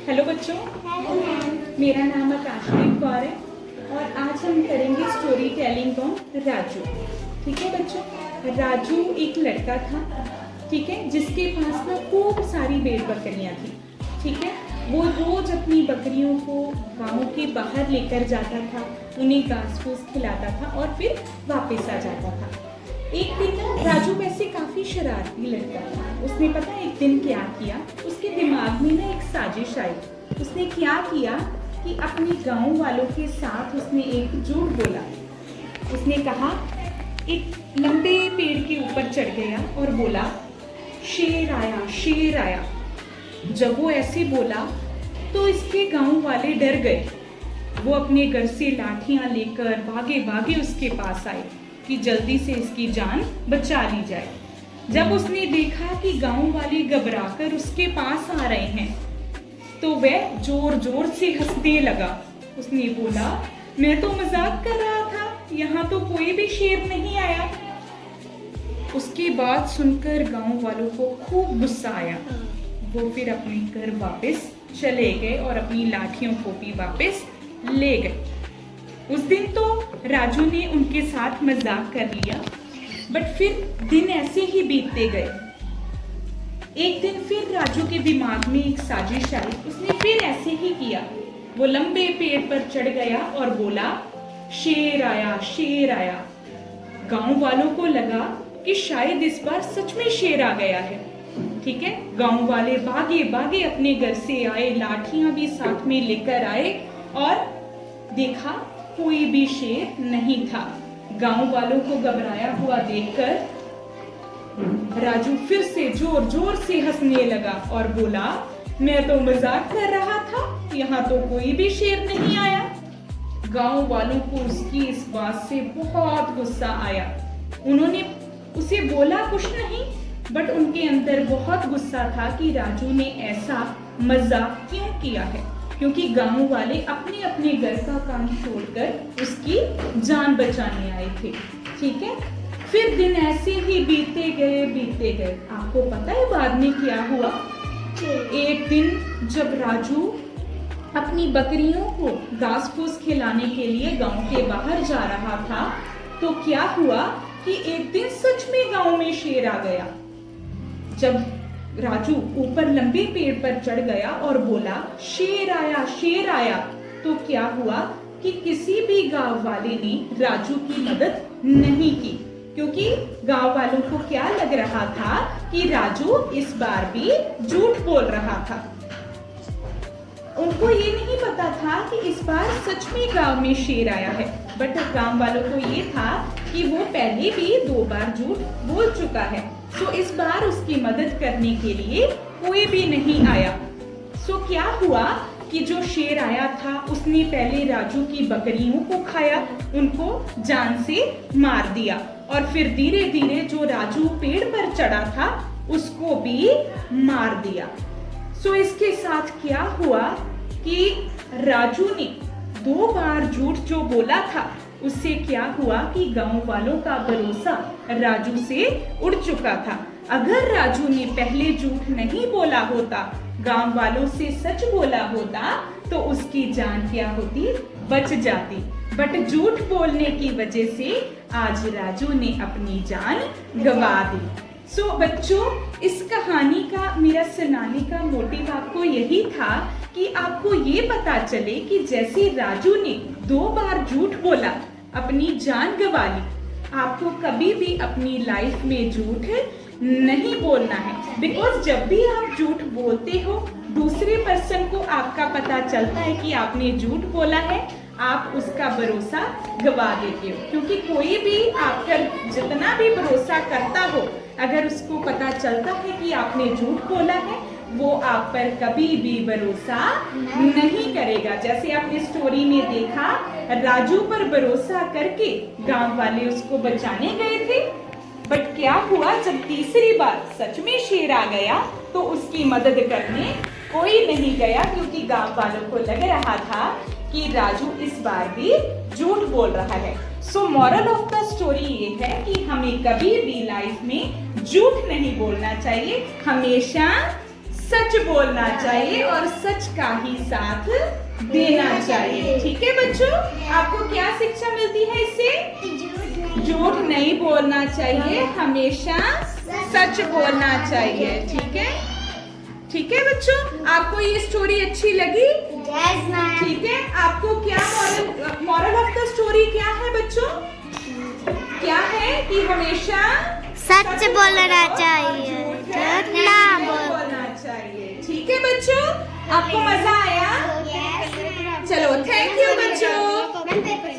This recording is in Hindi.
हेलो बच्चों, मेरा नाम आकाशदीप कौर है और आज हम करेंगे स्टोरी टेलिंग ऑन राजू। ठीक है बच्चों, राजू एक लड़का था, ठीक है, जिसके पास ना खूब सारी भेड़ बकरियां थी। ठीक है, वो रोज अपनी बकरियों को गांव के बाहर लेकर जाता था, उन्हें घास फूस खिलाता था और फिर वापस आ जाता था। एक दिन ना राजू वैसे काफी शरारती लड़का था। उसने पता एक दिन क्या किया, उसके दिमाग में ना एक साजिश आई। उसने क्या किया कि अपने गांव वालों के साथ उसने एक झूठ बोला। उसने कहा, एक लंबे पेड़ के ऊपर चढ़ गया और बोला, शेर आया शेर आया। जब वो ऐसे बोला तो इसके गांव वाले डर गए। वो अपने घर से लाठियां लेकर भागे भागे उसके पास आए कि जल्दी से इसकी जान बचा ली जाए। जब उसने देखा कि गांव वाले घबराकर उसके पास आ रहे हैं तो वह जोर जोर से हंसने लगा। उसने बोला, मैं तो मजाक कर रहा था, यहाँ तो कोई भी शेर नहीं आया। उसकी बात सुनकर गांव वालों को खूब गुस्सा आया। वो फिर अपने घर वापस चले गए और अपनी लाठियों को भी वापस ले गए। उस दिन तो राजू ने उनके साथ मजाक कर लिया, बट फिर दिन ऐसे ही बीतते गए। एक दिन फिर राजू के दिमाग में एक साजिश आई। उसने फिर ऐसे ही किया। वो लंबे पेड़ पर चढ़ गया और बोला, शेर आया शेर आया। गांव वालों को लगा कि शायद इस बार सच में शेर आ गया है। ठीक है, गांव वाले भागे भागे अपने घर से आए, लाठियां भी साथ में लेकर आए और देखा कोई भी शेर नहीं था। गांव वालों को घबराया हुआ देखकर राजू फिर से जोर जोर से हंसने लगा और बोला, मैं तो मजाक कर रहा था, यहाँ तो कोई भी शेर नहीं आया। गांव वालों को उसकी इस बात से बहुत गुस्सा आया। उन्होंने उसे बोला कुछ नहीं, बट उनके अंदर बहुत गुस्सा था कि राजू ने ऐसा मजाक क्यों किया है, क्योंकि गांव वाले अपने अपने घर का काम छोड़कर उसकी जान बचाने आए थे। ठीक है, फिर दिन ऐसे ही बीतते गए। आपको पता है बाद में क्या हुआ? एक दिन जब राजू अपनी बकरियों को घास फूस खिलाने के लिए गांव के बाहर जा रहा था तो क्या हुआ कि एक दिन सच में गांव में शेर आ गया। जब राजू ऊपर लंबे पेड़ पर चढ़ गया और बोला, शेर आया, तो क्या हुआ कि किसी भी गांव वाले ने राजू की मदद नहीं की, क्योंकि गांव वालों को क्या लग रहा था कि राजू इस बार भी झूठ बोल रहा था। उनको ये नहीं पता था कि इस बार सच में गांव में शेर आया है, बट गांव वालों को ये था कि वो पहले भी 2 बार झूठ बोल चुका है। सो इस बार उसकी मदद करने के लिए कोई भी नहीं आया। सो क्या हुआ कि जो शेर आया था उसने पहले राजू की बकरियों को खाया, उनको जान से मार दिया और फिर धीरे धीरे जो राजू पेड़ पर चढ़ा था उसको भी मार दिया। सो इसके साथ क्या हुआ कि राजू ने 2 बार झूठ जो बोला था, उससे क्या हुआ कि गांव वालों का भरोसा राजू से उड़ चुका था। अगर राजू ने पहले झूठ नहीं बोला होता, गांव वालों से सच बोला होता, तो उसकी जान क्या होती, बच जाती। बट झूठ बोलने की वजह से आज राजू ने अपनी जान गंवा दी। सो बच्चों, इस कहानी का मेरा सुनाने का मोटिव आपको यही था कि आपको ये पता चले कि जैसे राजू ने 2 बार झूठ बोला, अपनी जान गंवा ली, आपको कभी भी अपनी लाइफ में झूठ नहीं बोलना है। बिकॉज जब भी आप झूठ बोलते हो, दूसरे पर्सन को आपका पता चलता है कि आपने झूठ बोला है, आप उसका भरोसा गंवा देते हो। क्योंकि कोई भी आप पर जितना भी भरोसा करता हो, अगर उसको पता चलता है कि आपने झूठ बोला है, वो आप पर कभी भी भरोसा नहीं करेगा। जैसे आपने स्टोरी में देखा, राजू पर भरोसा करके गांव वाले उसको बचाने गए थे, बट क्या हुआ, जब तीसरी बार सच में शेर आ गया तो उसकी मदद करने कोई नहीं गया, क्योंकि गांव वालों को लग रहा था कि राजू इस बार भी झूठ बोल रहा है। So moral of the story ये है कि हमें कभी भी लाइफ में झूठ नहीं बोलना चाहिए, हमेशा सच बोलना चाहिए और सच का ही साथ देना चाहिए। ठीक है बच्चों, आपको क्या शिक्षा मिलती है इससे? झूठ नहीं बोलना चाहिए, हमेशा सच बोलना चाहिए। ठीक है, ठीक है बच्चों, आपको ये स्टोरी अच्छी लगी? ठीक है, आपको क्या मॉरल ऑफ द स्टोरी क्या है बच्चों? क्या है कि हमेशा सच बोलना चाहिए, झूठ ना बोलना चाहिए। ठीक है बच्चों, आपको मजा आया? चलो, थैंक यू बच्चों।